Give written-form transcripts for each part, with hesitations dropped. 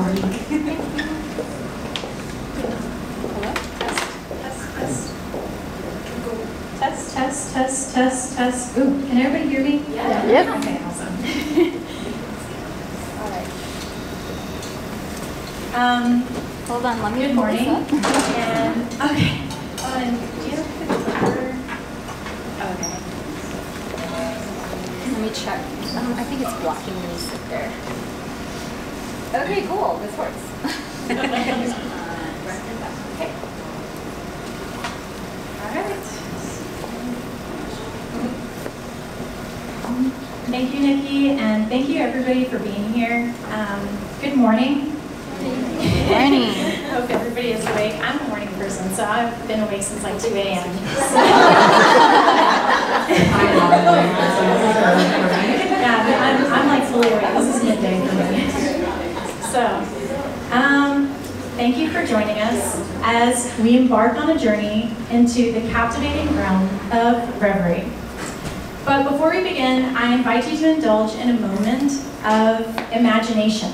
morning. Hello? Test. Test. Ooh, can everybody hear me? Yeah. Yep. Okay, awesome. All right. Hold on, let me Good pull morning. this up. And okay. And do you have the clicker? Okay. Let me check. I think it's blocking when you sit there. Okay, cool. This works. Okay. All right. Thank you, Nikki, and thank you everybody for being here. Good morning. Morning. I hope everybody is awake. I'm a morning person, so I've been awake since like 2 a.m. Yeah, I'm like fully awake. This is midday for me. So, thank you for joining us as we embark on a journey into the captivating realm of Reverie. But before we begin, I invite you to indulge in a moment of imagination.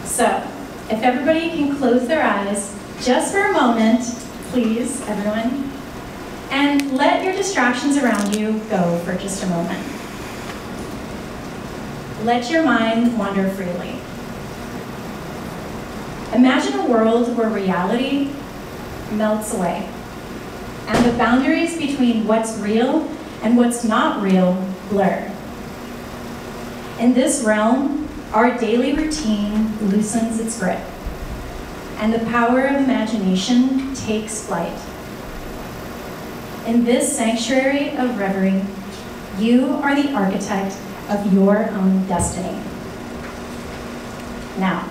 So, if everybody can close their eyes just for a moment, please, everyone, and let your distractions around you go for just a moment. Let your mind wander freely. Imagine a world where reality melts away, and the boundaries between what's real and what's not real blur. In this realm, our daily routine loosens its grip, and the power of imagination takes flight. In this sanctuary of reverie, you are the architect of your own destiny. Now,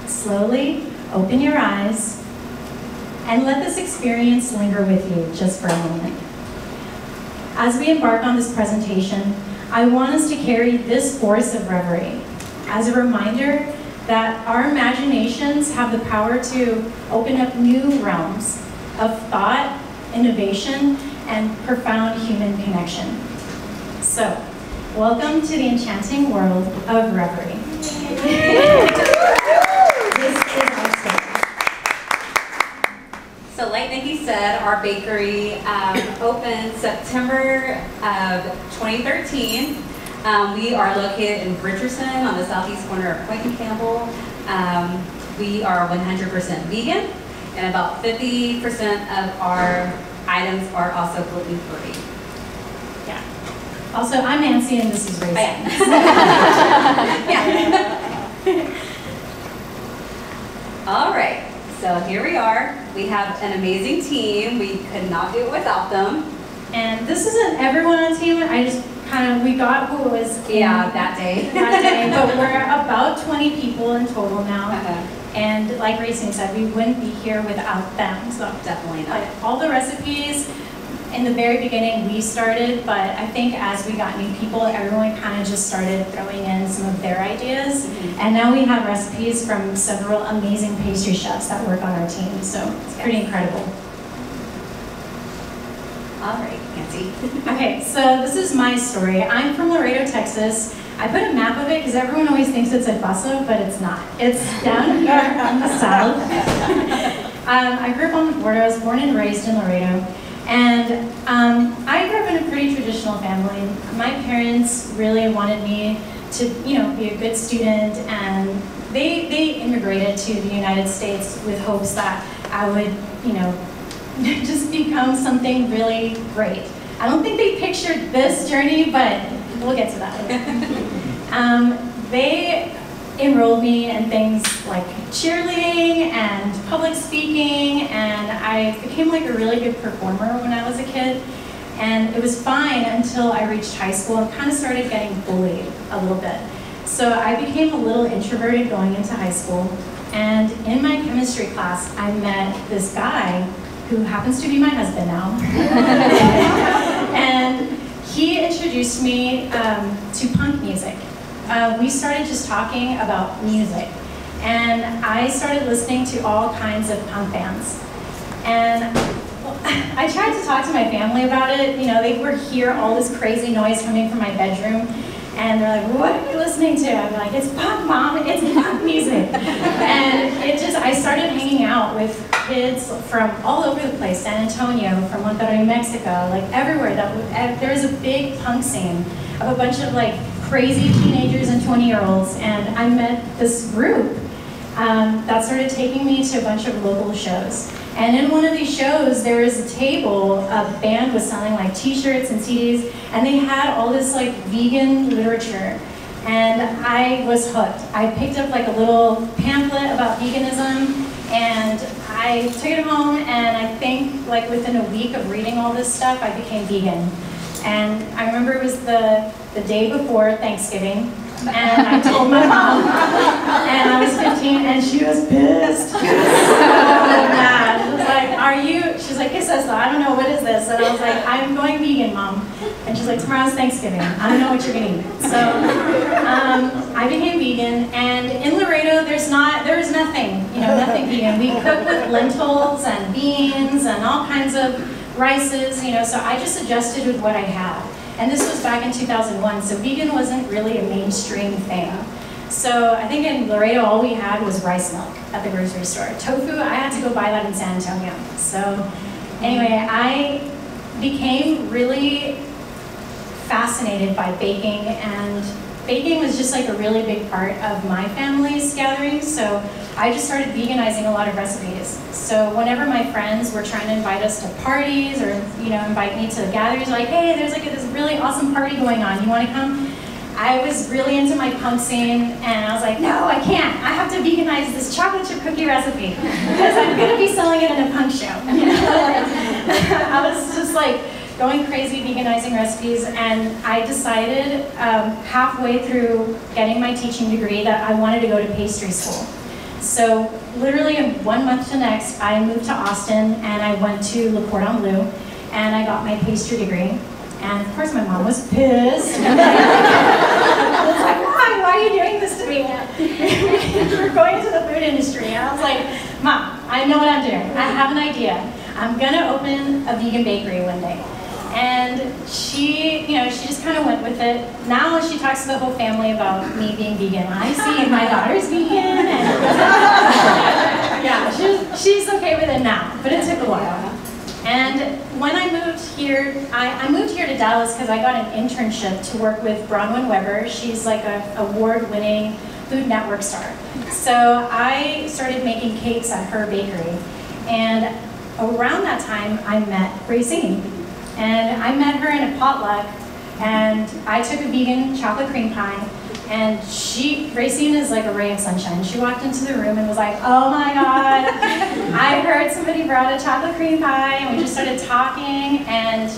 slowly open your eyes and let this experience linger with you just for a moment. As we embark on this presentation, I want us to carry this force of reverie as a reminder that our imaginations have the power to open up new realms of thought, innovation, and profound human connection. So, welcome to the enchanting world of reverie. This is our story. So like Nikki said, our bakery opened September of 2013. We are located in Richardson on the southeast corner of Point and Campbell. We are 100% vegan, and about 50% of our items are also gluten-free. Yeah. Also, I'm Nancy, and this is Racene. Yeah. All right. So here we are. We have an amazing team. We could not do it without them. And this isn't everyone on the team. We got who was that day. But we're about 20 people in total now. Uh-huh. And like Racene said, we wouldn't be here without them. So Definitely not. all the recipes, in the very beginning we started, but I think as we got new people, everyone kind of just started throwing in some of their ideas. Mm-hmm. And now we have recipes from several amazing pastry chefs that work on our team. So it's pretty incredible. All right, Nancy. Okay, so this is my story. I'm from Laredo, Texas. I put a map of it because everyone always thinks it's at Busso, but it's not. It's down here on the south. I grew up on the border. I was born and raised in Laredo. And I grew up in a pretty traditional family. My parents really wanted me to, be a good student, and they immigrated to the United States with hopes that I would, just become something really great. I don't think they pictured this journey, but we'll get to that later. They enrolled me in things like cheerleading and public speaking, and I became like a really good performer when I was a kid. And it was fine until I reached high school and kind of started getting bullied a little bit. So I became a little introverted going into high school. And in my chemistry class, I met this guy who happens to be my husband now. And he introduced me to punk music. We started just talking about music. And I started listening to all kinds of punk bands. And I tried to talk to my family about it. They would hear all this crazy noise coming from my bedroom. And they're like, what are you listening to? I'm like, it's punk, Mom, it's punk music. And I started hanging out with kids from all over the place, San Antonio, from Monterrey, New Mexico, like everywhere. There was a big punk scene of a bunch of like crazy teenagers and 20-year-olds, and I met this group that started taking me to a bunch of local shows. And in one of these shows, there was a table, a band was selling like t-shirts and CDs, and they had all this like vegan literature. And I was hooked. I picked up like a little pamphlet about veganism, and I took it home, and I think like within a week of reading all this stuff, I became vegan. And I remember it was the day before Thanksgiving, and I told my mom, and I was 15, and she was pissed. She was so mad. She was like, she's like, ¿qué es esto? I don't know, what is this? And I was like, I'm going vegan, Mom. And she's like, tomorrow's Thanksgiving. I don't know what you're gonna eat. So I became vegan, and in Laredo, there is nothing, nothing vegan. We cook with lentils and beans and all kinds of rices, so I just adjusted with what I had. And this was back in 2001, so vegan wasn't really a mainstream thing. So I think in Laredo, all we had was rice milk at the grocery store. Tofu, I had to go buy that in San Antonio. So anyway, I became really fascinated by baking, and baking was just like a really big part of my family's gatherings. So I just started veganizing a lot of recipes. So whenever my friends were trying to invite us to parties or invite me to gatherings, like, hey, there's like this really awesome party going on, you want to come? I was really into my punk scene, and I was like, no, I can't. I have to veganize this chocolate chip cookie recipe because I'm going to be selling it in a punk show. I was just like going crazy veganizing recipes, and I decided halfway through getting my teaching degree that I wanted to go to pastry school. So literally in 1 month to next, I moved to Austin, and I went to Le Cordon Bleu, and I got my pastry degree. And of course my mom was pissed. I was like, why are you doing this to me? You're going into the food industry. And I was like, Mom, I know what I'm doing. I have an idea. I'm gonna open a vegan bakery one day. And she just kind of went with it. Now she talks to the whole family about me being vegan. I see my daughter's vegan, and yeah, she's okay with it now, but it took a while. And when I moved here, I moved here to Dallas because I got an internship to work with Bronwyn Weber. She's like an award-winning Food Network star. So I started making cakes at her bakery. And around that time, I met Racene. And I met her in a potluck, and I took a vegan chocolate cream pie, and Racene is like a ray of sunshine. She walked into the room and was like, oh my God, I heard somebody brought a chocolate cream pie, and we just started talking, and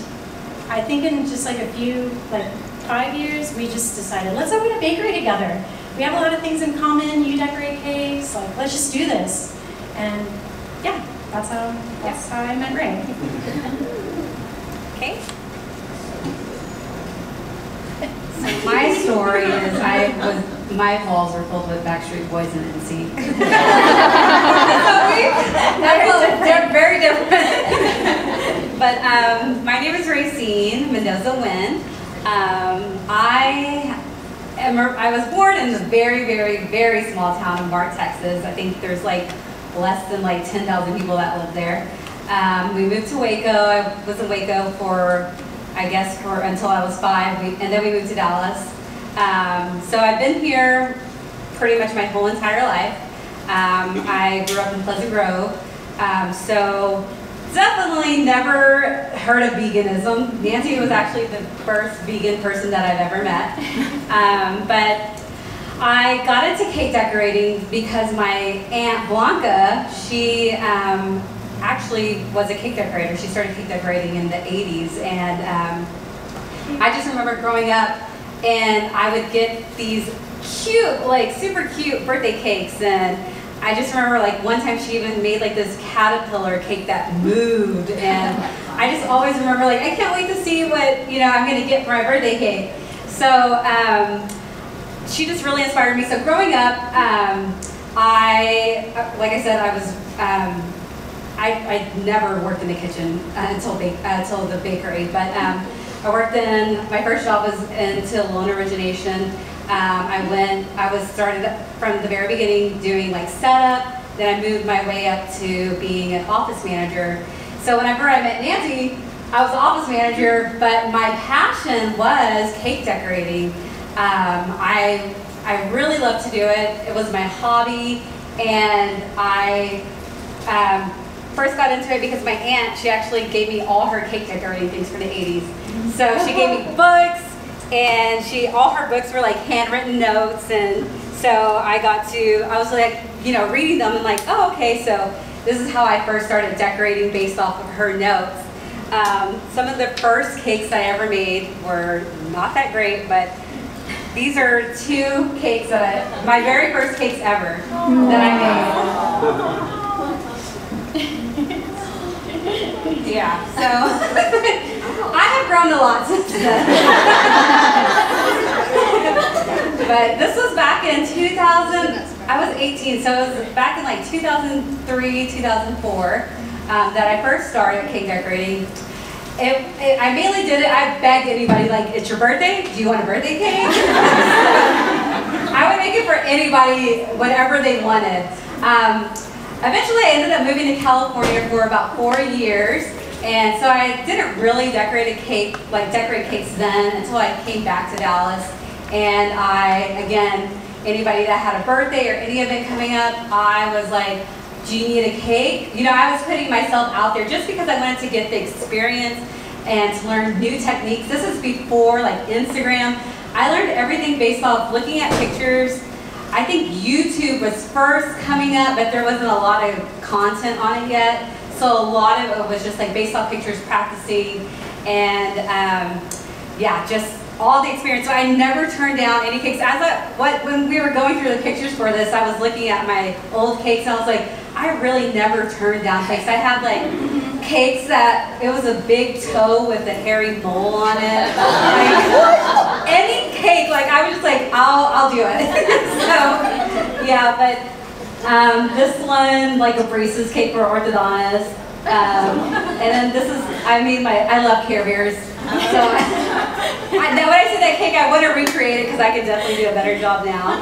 I think in just like 5 years, we just decided, let's open a bakery together. We have a lot of things in common. You decorate cakes, like let's just do this. And yeah, that's how I met Ray. Okay. So my story is my walls were filled with Backstreet Boys and NSYNC. They're very different. But my name is Racene Nguyen. I was born in the very, very, very small town of Mart, Texas. I think there's like less than like 10,000 people that live there. We moved to Waco. I was in Waco until I was 5, and then we moved to Dallas. So I've been here pretty much my whole entire life. I grew up in Pleasant Grove, so definitely never heard of veganism. Nancy was actually the first vegan person that I've ever met. But I got into cake decorating because my Aunt Blanca, she actually was a cake decorator. She started cake decorating in the 80s, and I just remember growing up, and I would get these cute, like super cute birthday cakes, and I just remember like one time she even made like this caterpillar cake that moved, and I just always remember like, I can't wait to see what I'm gonna get for my birthday cake. So she just really inspired me. So growing up, like I said, I was I never worked in the kitchen until the bakery, but I worked in, my first job was into loan origination. I was started from the very beginning doing like setup, then I moved my way up to being an office manager. So whenever I met Nancy, I was the office manager, but my passion was cake decorating. I really loved to do it. It was my hobby, and I first got into it because my aunt, she actually gave me all her cake decorating things for the 80s. So she gave me books, and all her books were like handwritten notes, and so I was like, you know, reading them and like, oh, okay, so this is how I first started decorating based off of her notes. Some of the first cakes I ever made were not that great, but these are 2 cakes my very first cakes ever that I made. Yeah, so I have grown a lot since then. But this was back in 2000, I was 18, so it was back in like 2003, 2004 that I first started cake decorating. I mainly did it, I begged anybody, like, it's your birthday? Do you want a birthday cake? I would make it for anybody, whatever they wanted. Eventually I ended up moving to California for about 4 years, and so I didn't really decorate cakes then until I came back to Dallas. And again, anybody that had a birthday or any event coming up, I was like, do you need a cake? You know, I was putting myself out there just because I wanted to get the experience and to learn new techniques. This is before like Instagram. I learned everything based off looking at pictures. I think YouTube was first coming up, but there wasn't a lot of content on it yet. So a lot of it was just like based off pictures, practicing, and yeah, just all the experience. So I never turned down any cakes. When we were going through the pictures for this, I was looking at my old cakes and I was like, I really never turned down cakes. I had like cakes that, it was a big toe with a hairy mole on it. Like, any cake, like I was just like, I'll do it. So yeah, but this one, like a braces cake for orthodontists. And then this is, I love Care Bears. So now when I see that cake, I want to recreate it because I could definitely do a better job now.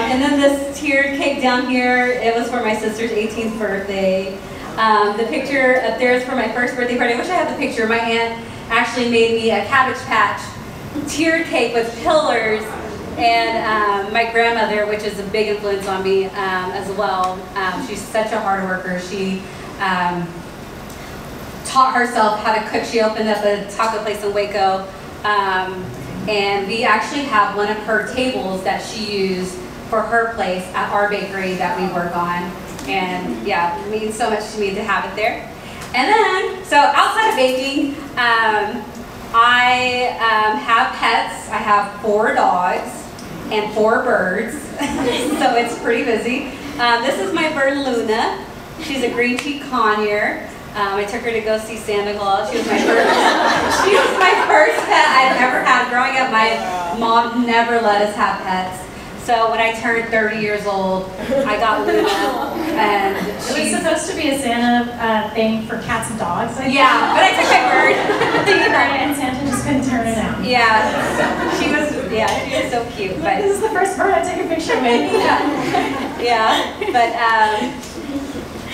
And then this tiered cake down here, it was for my sister's 18th birthday. The picture up there is for my first birthday party. I wish I had the picture. My aunt actually made me a Cabbage Patch tiered cake with pillars. And my grandmother, which is a big influence on me as well, she's such a hard worker. She taught herself how to cook. She opened up a taco place in Waco, and we actually have one of her tables that she used for her place at our bakery that we work on. And yeah, it means so much to me to have it there. And then, so outside of baking, I have pets. I have 4 dogs and 4 birds, so it's pretty busy. This is my bird Luna. She's a green-cheeked conure. I took her to go see Santa Claus. She was my first pet I've ever had. Growing up, my mom never let us have pets. So when I turned 30 years old, I got Luna, and it was supposed to be a Santa thing for cats and dogs. Yeah, but I took my bird. And Santa just couldn't turn it down. Yeah, she was so cute. But this is the first bird I took a picture with. Yeah, but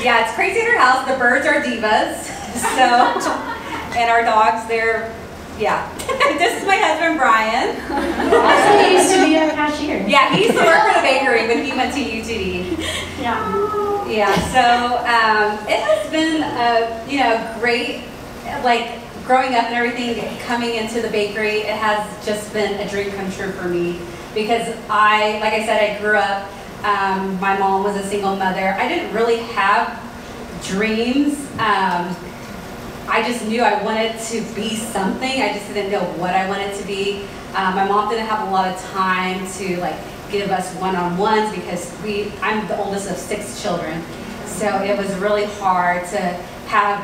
yeah, it's crazy at her house. The birds are divas, so, and our dogs, they're, yeah. This is my husband, Brian. Also, he used to be a cashier. Yeah, he used to work for the bakery when he went to UTD. Yeah. Yeah, so it has been great, like growing up and everything, coming into the bakery, it has just been a dream come true for me. Because like I said, I grew up, my mom was a single mother. I didn't really have dreams. I just knew I wanted to be something. I just didn't know what I wanted to be. My mom didn't have a lot of time to like give us one-on-ones because I'm the oldest of 6 children. So it was really hard to have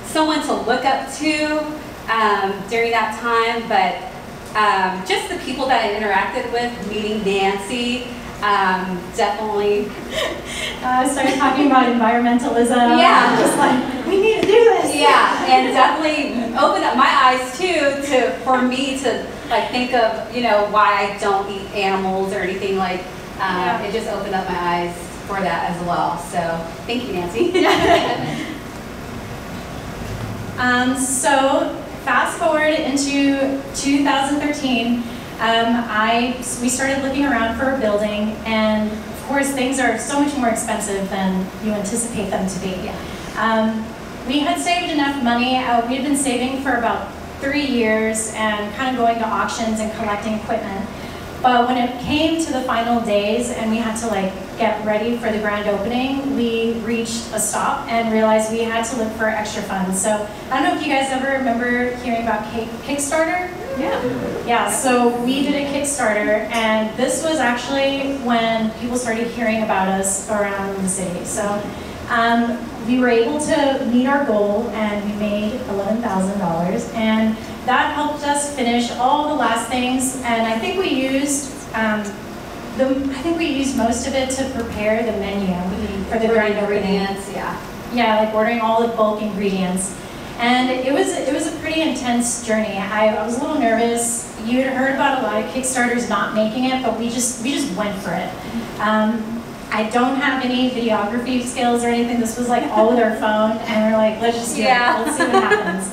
someone to look up to during that time. But just the people that I interacted with, meeting Nancy, definitely. I started talking about environmentalism. Yeah. Just like, we need to do this. Yeah, and definitely opened up my eyes too for me to like think of, you know, why I don't eat animals or anything like. It just opened up my eyes for that as well. So thank you, Nancy. So fast forward into 2013, we started looking around for a building, and of course things are so much more expensive than you anticipate them to be. Yeah. We had saved enough money. We had been saving for about 3 years and kind of going to auctions and collecting equipment. But when it came to the final days and we had to like get ready for the grand opening, we reached a stop and realized we had to look for extra funds. So I don't know if you guys ever remember hearing about Kickstarter? Yeah. Yeah, so we did a Kickstarter, and this was actually when people started hearing about us around the city. So we were able to meet our goal, and we made $11,000, and that helped us finish all the last things. And I think we used most of it to prepare the menu for the grand opening. Yeah, like ordering all the bulk ingredients. And it was a pretty intense journey. I was a little nervous. You had heard about a lot of Kickstarters not making it, but we just went for it. I don't have any videography skills or anything. This was like all with our phone, and we're like, let's just do it. Let's see what happens.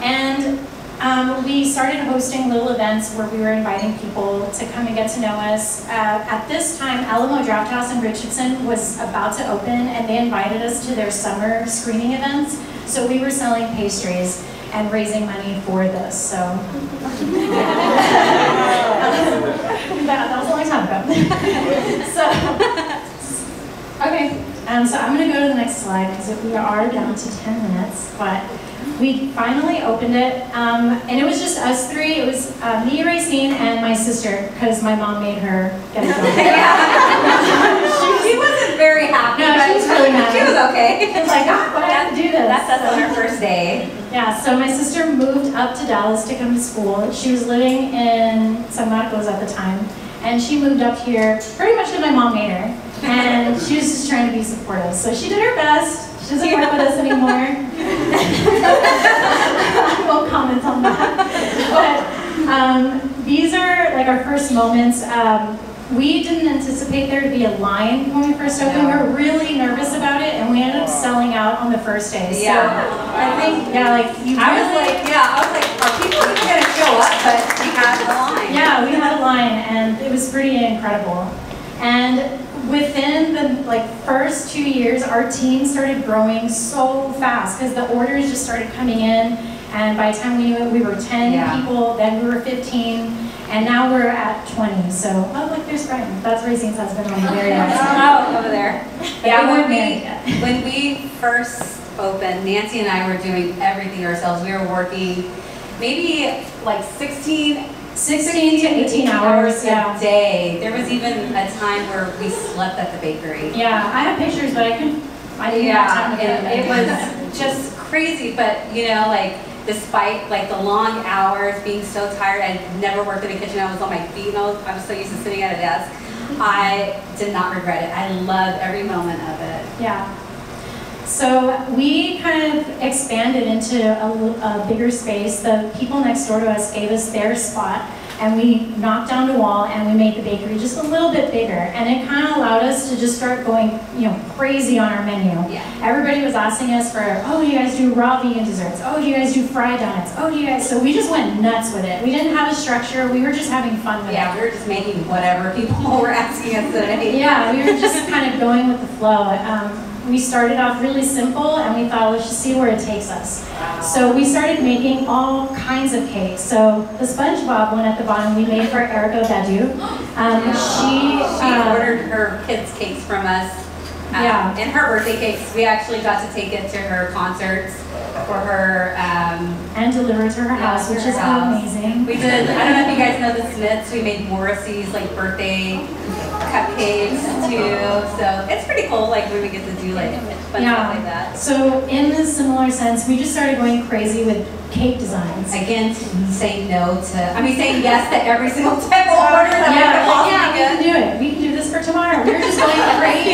And we started hosting little events where we were inviting people to come and get to know us. At this time, Alamo Draft House in Richardson was about to open, and they invited us to their summer screening events. So we were selling pastries and raising money for this. So that was a long time ago. Okay, so I'm going to go to the next slide because we are down to 10 minutes. But we finally opened it, and it was just us three. It was me, Racene, and my sister, because my mom made her get a job. She wasn't very happy. No, she was really mad. She was okay. She was like, but I have to do this. That's us on our first day. Yeah, so my sister moved up to Dallas to come to school. She was living in San Marcos at the time, and she moved up here pretty much because my mom made her. And she was just trying to be supportive. So she did her best. She doesn't work with us anymore. I won't comment on that. But these are like our first moments. We didn't anticipate there to be a line when we first opened. We were really nervous about it, and we ended up selling out on the first day. So I think, I was like, are people even going to show up? But we had a line. Yeah, we had a line, and it was pretty incredible. And within the first 2 years, our team started growing so fast because the orders just started coming in. And by the time we knew it, we were 10 people, then we were 15. And now we're at 20. So, oh look, there's Brian. That's Racene's husband on the very end. Oh, over there. Yeah, when we first opened, Nancy and I were doing everything ourselves. We were working maybe like 16 to 18 hours a day. There was even a time where we slept at the bakery. Yeah, I have pictures, but I didn't have time to film it. It was just crazy, but you know, like, despite like the long hours, being so tired, I never worked in a kitchen. I was on my feet, and I was so used to sitting at a desk. I did not regret it. I loved every moment of it. Yeah. So we kind of expanded into a bigger space. The people next door to us gave us their spot, and we knocked down the wall and we made the bakery just a little bit bigger. And it kind of allowed us to just start going, crazy on our menu. Yeah. Everybody was asking us for, oh, do you guys do raw vegan desserts? Oh, do you guys do fried donuts? Oh, do you guys? So we just went nuts with it. We didn't have a structure. We were just having fun with it. Yeah, we were just making whatever people were asking us today. Yeah, we were just kind of going with the flow. We started off really simple, and we thought, let's just see where it takes us. Wow. So we started making all kinds of cakes. So the SpongeBob one at the bottom we made for Erica Badu. She ordered her kids' cakes from us Yeah. And her birthday cakes, we actually got to take it to her concerts for her. And deliver it to her house, which is amazing. We did, I don't know if you guys know the Smiths, we made Morrissey's like birthday cupcakes too. So it's pretty cool, like when we get to do like fun stuff like that. So in a similar sense, we just started going crazy with cake designs. Again, saying saying yes to every single type of order that we can do it. We can do this for tomorrow. We were just going crazy.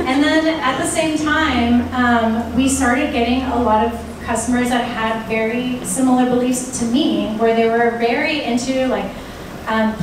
And then at the same time, we started getting a lot of customers that had very similar beliefs to me, where they were very into like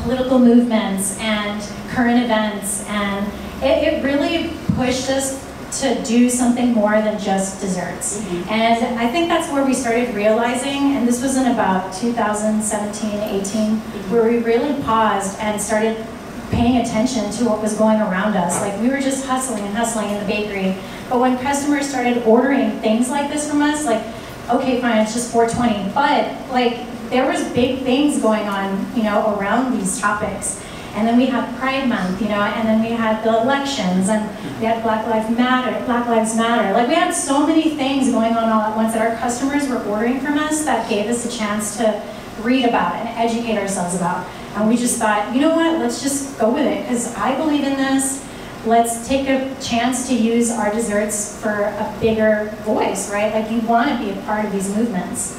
political movements and current events, and it really pushed us to do something more than just desserts. And I think that's where we started realizing, and this was in about 2017, 18, where we really paused and started paying attention to what was going around us. Like we were just hustling and hustling in the bakery. But when customers started ordering things like this from us, like, okay, fine, it's just $4.20, but like there was big things going on, you know, around these topics. And then we had Pride Month, you know, and then we had the elections, and we had Black Lives Matter. Like we had so many things going on all at once that our customers were ordering from us that gave us a chance to read about and educate ourselves about. And we just thought, you know what, let's just go with it, because I believe in this. Let's take a chance to use our desserts for a bigger voice, right? Like you want to be a part of these movements.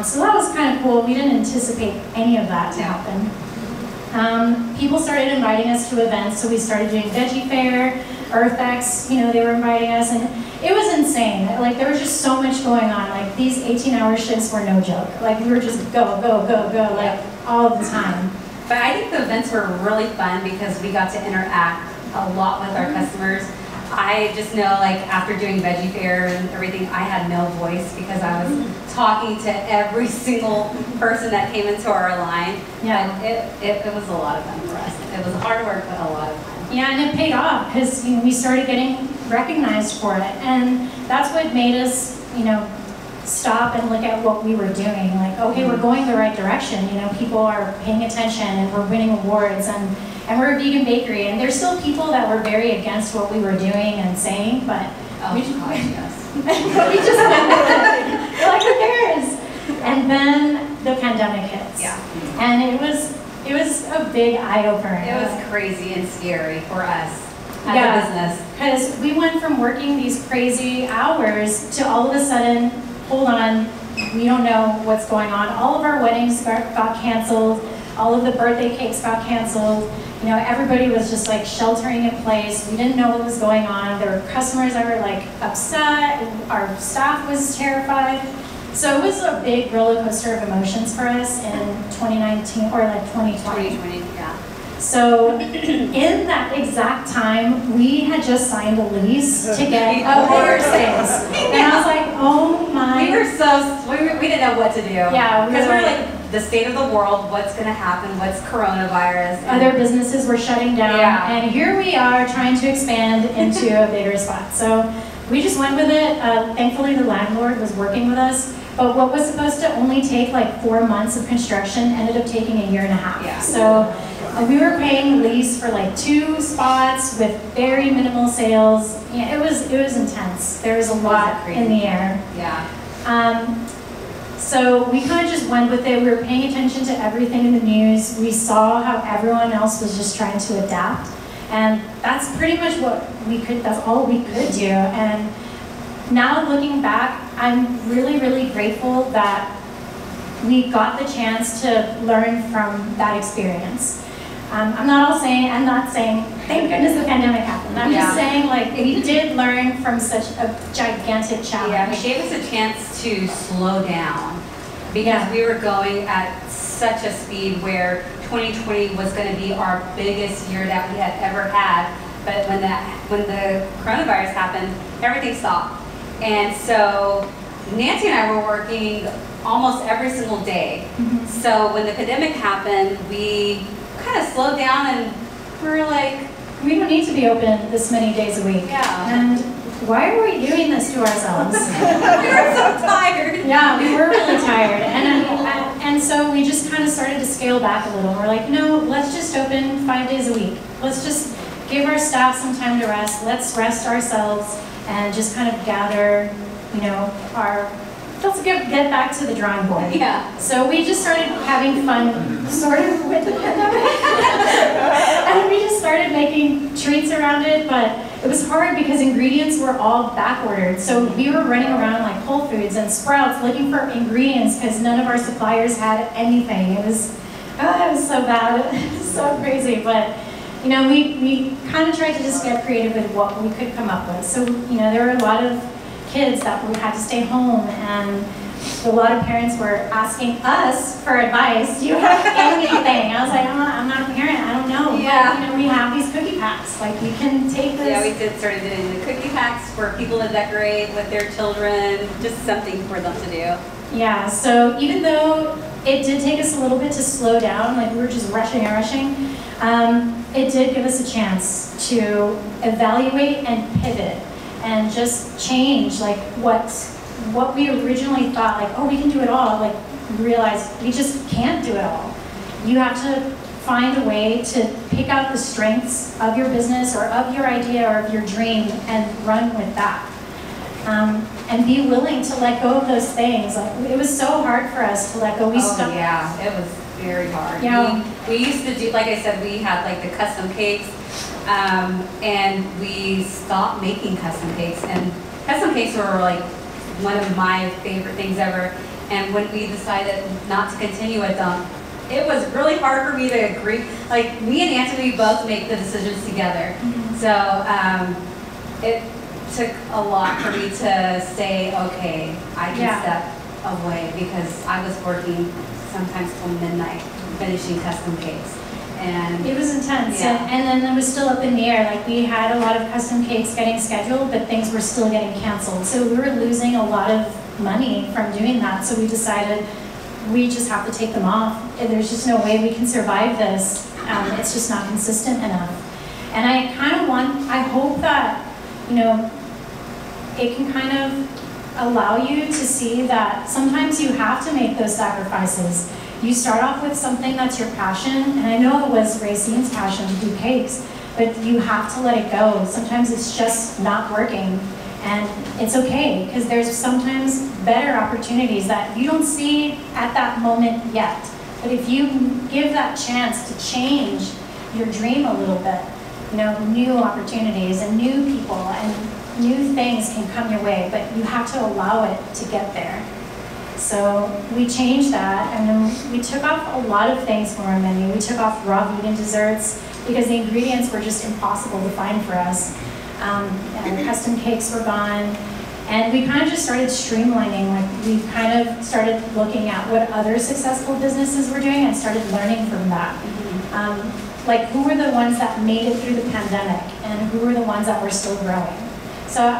So that was kind of cool. We didn't anticipate any of that to happen. People started inviting us to events, so we started doing Veggie Fair, EarthX, you know, they were inviting us, and it was insane. Like there was just so much going on. Like these 18-hour shifts were no joke. Like we were just go, like all the time. But I think the events were really fun because we got to interact a lot with our customers. I just know, like, after doing Veggie Fair and everything, I had no voice because I was talking to every single person that came into our line. Yeah. But it was a lot of fun for us. It was hard work, but a lot of fun. Yeah, and it paid off because, you know, we started getting recognized for it. And that's what made us, you know, stop and look at what we were doing. Like, okay, we're going the right direction. You know, people are paying attention and we're winning awards, and we're a vegan bakery, and there's still people that were very against what we were doing and saying, but we just went with it. We're like, who cares? And then the pandemic hits. Yeah. And it was a big eye-opener. It was crazy and scary for us as a business. Because we went from working these crazy hours to all of a sudden, hold on, we don't know what's going on. All of our weddings got canceled. All of the birthday cakes got canceled. You know, everybody was just like sheltering in place. We didn't know what was going on. There were customers that were like upset. Our staff was terrified. So it was a big roller coaster of emotions for us in 2019, or like 2020. 2020, yeah. So in that exact time, we had just signed a lease to get a bigger space. And I was like, oh my. We didn't know what to do. Yeah. Because we were like, the state of the world, what's going to happen, what's coronavirus. Other businesses were shutting down. Yeah. And here we are trying to expand into a bigger spot. So we just went with it. Thankfully, the landlord was working with us. But what was supposed to only take like 4 months of construction ended up taking 1.5 years. Yeah. So we were paying lease for like 2 spots with very minimal sales. Yeah, it was intense. There was a lot in the air. Yeah. So we kind of just went with it. We were paying attention to everything in the news. We saw how everyone else was just trying to adapt. And that's pretty much that's all we could do. And now looking back, I'm really, really grateful that we got the chance to learn from that experience. I'm not saying, thank goodness the pandemic happened. I'm just saying, like, we did learn from such a gigantic challenge. Yeah, it gave us a chance to slow down because we were going at such a speed where 2020 was going to be our biggest year that we had ever had. But when the coronavirus happened, everything stopped. And so Nancy and I were working almost every single day. Mm-hmm. So when the pandemic happened, we kind of slowed down and we were like, we don't need to be open this many days a week. Yeah. And why are we doing this to ourselves? We were so tired. Yeah, we were really tired. And so we just kind of started to scale back a little. We're like, no, let's just open 5 days a week. Let's just give our staff some time to rest. Let's rest ourselves and just kind of gather, you know, let's get back to the drawing board. Yeah. So we just started having fun, sort of, with the pandemic. And we just started making treats around it, but it was hard because ingredients were all back ordered. So we were running around like Whole Foods and Sprouts looking for ingredients because none of our suppliers had anything. It was so bad, it was so crazy. But you know, we kind of tried to just get creative with what we could come up with. So you know, there were a lot of kids that had to stay home, and a lot of parents were asking us for advice. Do you have anything? I was like, I'm not a parent, I don't know. Yeah. But, you know, we have these cookie packs. Like, you can take this. Yeah, we started doing the cookie packs for people to decorate with their children, just something for them to do. Yeah, so even though it did take us a little bit to slow down, like we were just rushing, it did give us a chance to evaluate and pivot and just change like what we originally thought, like, oh, we can do it all. Like, we realized we just can't do it all. You have to find a way to pick out the strengths of your business or of your idea or of your dream and run with that. And be willing to let go of those things. Like, it was so hard for us to let go. Yeah, it was very hard. Yeah. We used to do, like I said, we had like the custom cakes, and we stopped making custom cakes. And custom cakes were like one of my favorite things ever. And when we decided not to continue with them, it was really hard for me to agree. Like, me and Anthony both make the decisions together. Mm-hmm. So it took a lot for me to say, okay, I can step away, because I was working sometimes till midnight finishing custom cakes. And it was intense, and then it was still up in the air. Like, we had a lot of custom cakes getting scheduled, but things were still getting canceled. So we were losing a lot of money from doing that. So we decided we just have to take them off. There's just no way we can survive this. It's just not consistent enough. And I hope that, you know, it can kind of allow you to see that sometimes you have to make those sacrifices. You start off with something that's your passion, and I know it was Racene's passion to do cakes, but you have to let it go. Sometimes it's just not working, and it's okay, because there's sometimes better opportunities that you don't see at that moment yet. But if you give that chance to change your dream a little bit, you know, new opportunities and new people and new things can come your way, but you have to allow it to get there. So we changed that, and then we took off a lot of things from our menu. We took off raw vegan desserts because the ingredients were just impossible to find for us. And custom cakes were gone. And we kind of just started streamlining. Like, we kind of started looking at what other successful businesses were doing and started learning from that. Like, who were the ones that made it through the pandemic, and who were the ones that were still growing. So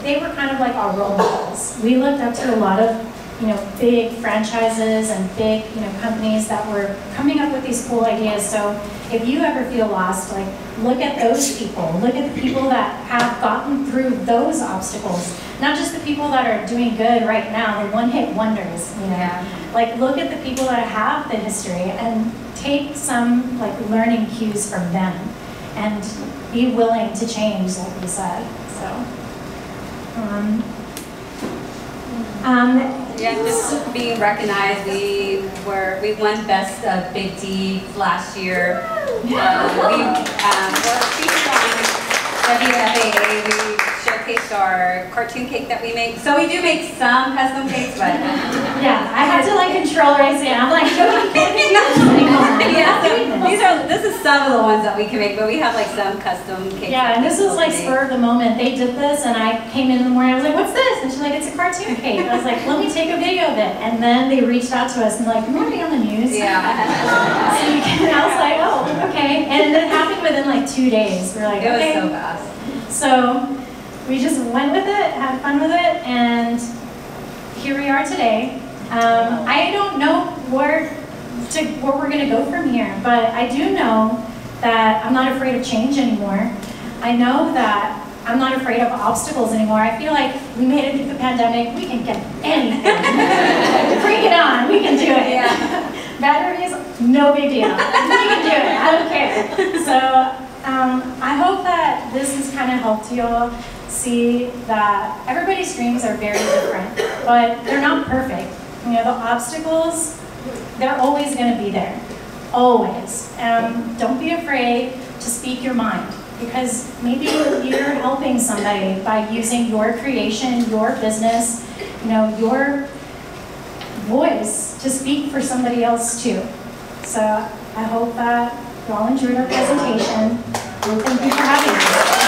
they were kind of like our role models. We looked up to a lot of, you know, big franchises and big, you know, companies that were coming up with these cool ideas. So if you ever feel lost, like, look at those people. Look at the people that have gotten through those obstacles. Not just the people that are doing good right now, the one-hit wonders, you know. Yeah. Like, look at the people that have the history and take some, like, learning cues from them and be willing to change, like we said. So, yeah, just being recognized. We won Best of Big D last year. We were featured on WFAA. We showcased our cartoon cake that we make. So we do make some custom cakes, but yeah, I have to like control Racene. I'm like, you can't do this anymore. Yeah, this is some of the ones that we can make, but we have like some custom cakes. Yeah, and this was like spur of the moment. They did this, and I came in the morning. I was like, "What's this?" And she's like, "It's a cartoon cake." And I was like, "Let me take a video of it." And then they reached out to us and like, "You want to be on the news?" Yeah. And I was like, "Oh, okay." And it happened within like 2 days. We're like, "Okay." It was so fast. So we just went with it, had fun with it, and here we are today. I don't know where we're going to go from here, but I do know that I'm not afraid of change anymore. I know that I'm not afraid of obstacles anymore. I feel like we made it through the pandemic. We can get anything. Bring it on. We can do it. Yeah. Batteries, no big deal. We can do it. I don't care. So I hope that this has kind of helped you all see that everybody's dreams are very different, but they're not perfect. You know, the obstacles, they're always going to be there, always. Don't be afraid to speak your mind, because maybe you're helping somebody by using your creation, your business, you know, your voice to speak for somebody else too. So I hope that you all enjoyed our presentation. Thank you for having us.